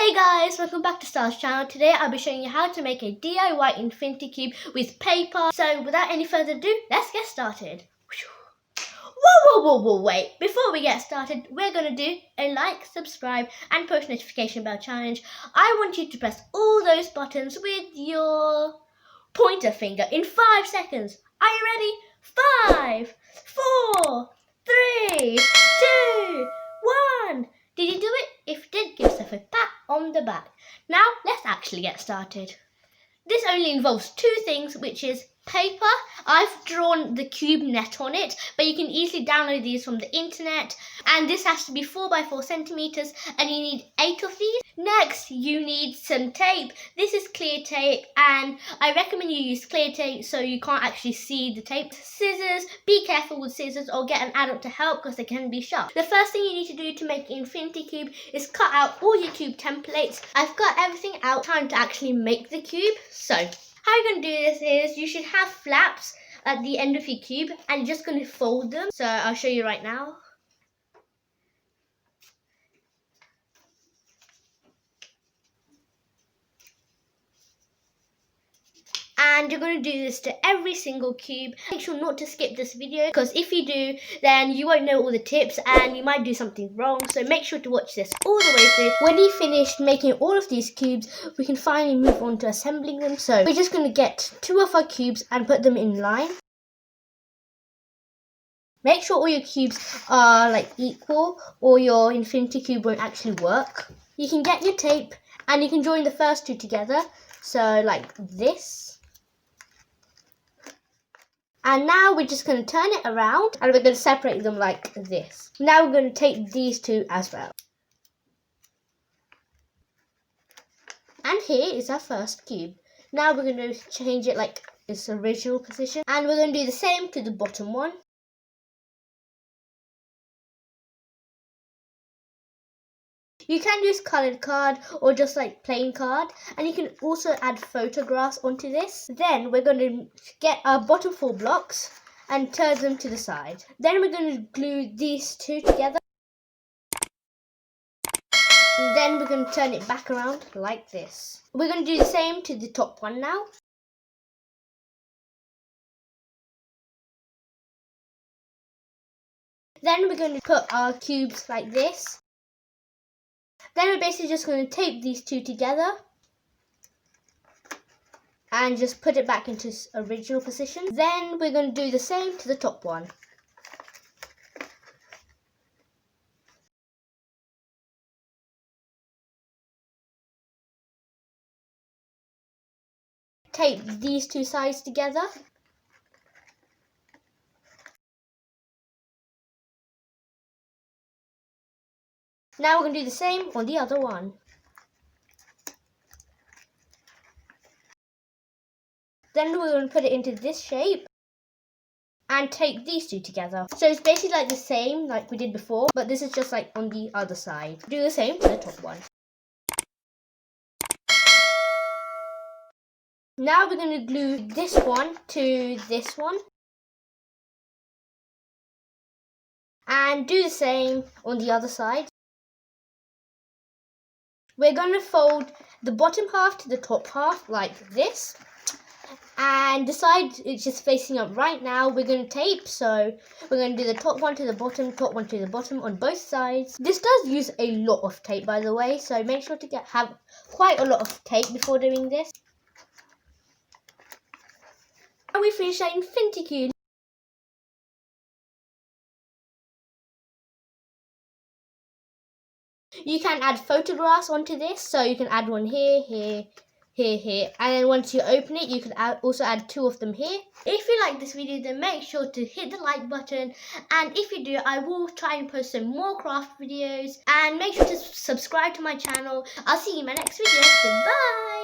Hey guys, welcome back to Star's channel. Today I'll be showing you how to make a DIY infinity cube with paper. So without any further ado, let's get started. Whoa, wait. Before we get started, we're going to do a like, subscribe and post notification bell challenge. I want you to press all those buttons with your pointer finger in 5 seconds. Are you ready? 5, 4, 3, 2, 1. Did you do it? If you did, give yourself a pat on the back. Now, let's actually get started. This only involves two things, which is paper. I've drawn the cube net on it, but you can easily download these from the internet. And this has to be 4 by 4 centimeters, and you need 8 of these. Next, you need some tape. This is clear tape, and I recommend you use clear tape so you can't actually see the tape. Scissors, be careful with scissors or get an adult to help because they can be sharp. The first thing you need to do to make an infinity cube is cut out all your cube templates. I've got everything out, time to actually make the cube. So, how you're going to do this is you should have flaps at the end of your cube and you're just going to fold them. So I'll show you right now. And you're going to do this to every single cube. Make sure not to skip this video because if you do, then you won't know all the tips and you might do something wrong. So make sure to watch this all the way through. When you finished making all of these cubes, we can finally move on to assembling them. So we're just going to get 2 of our cubes and put them in line. Make sure all your cubes are like equal or your infinity cube won't actually work. You can get your tape and you can join the first two together. So like this. And now we're just going to turn it around and we're going to separate them like this. Now we're going to take these two as well. And here is our first cube. Now we're going to change it like its original position. And we're going to do the same to the bottom one. You can use coloured card or just like plain card, and you can also add photographs onto this. Then we're going to get our bottom 4 blocks and turn them to the side. Then we're going to glue these two together. And then we're going to turn it back around like this. We're going to do the same to the top one now. Then we're going to put our cubes like this. Then we're basically just going to tape these two together and just put it back into its original position. Then we're going to do the same to the top one. Tape these two sides together. Now we're going to do the same on the other one. Then we're going to put it into this shape and take these two together. So it's basically like the same like we did before, but this is just like on the other side. Do the same to the top one. Now we're going to glue this one to this one. And do the same on the other side. We're going to fold the bottom half to the top half like this. And the side it's just facing up right now, we're going to tape. So we're going to do the top one to the bottom, top one to the bottom on both sides. This does use a lot of tape, by the way. So make sure to have quite a lot of tape before doing this. And we finished our infinity cube. You can add photographs onto this, so you can add one here, here, here, and then once you open it, you can also add 2 of them here. If you like this video, then make sure to hit the like button, and if you do, I will try and post some more craft videos, and make sure to subscribe to my channel. I'll see you in my next video. Goodbye!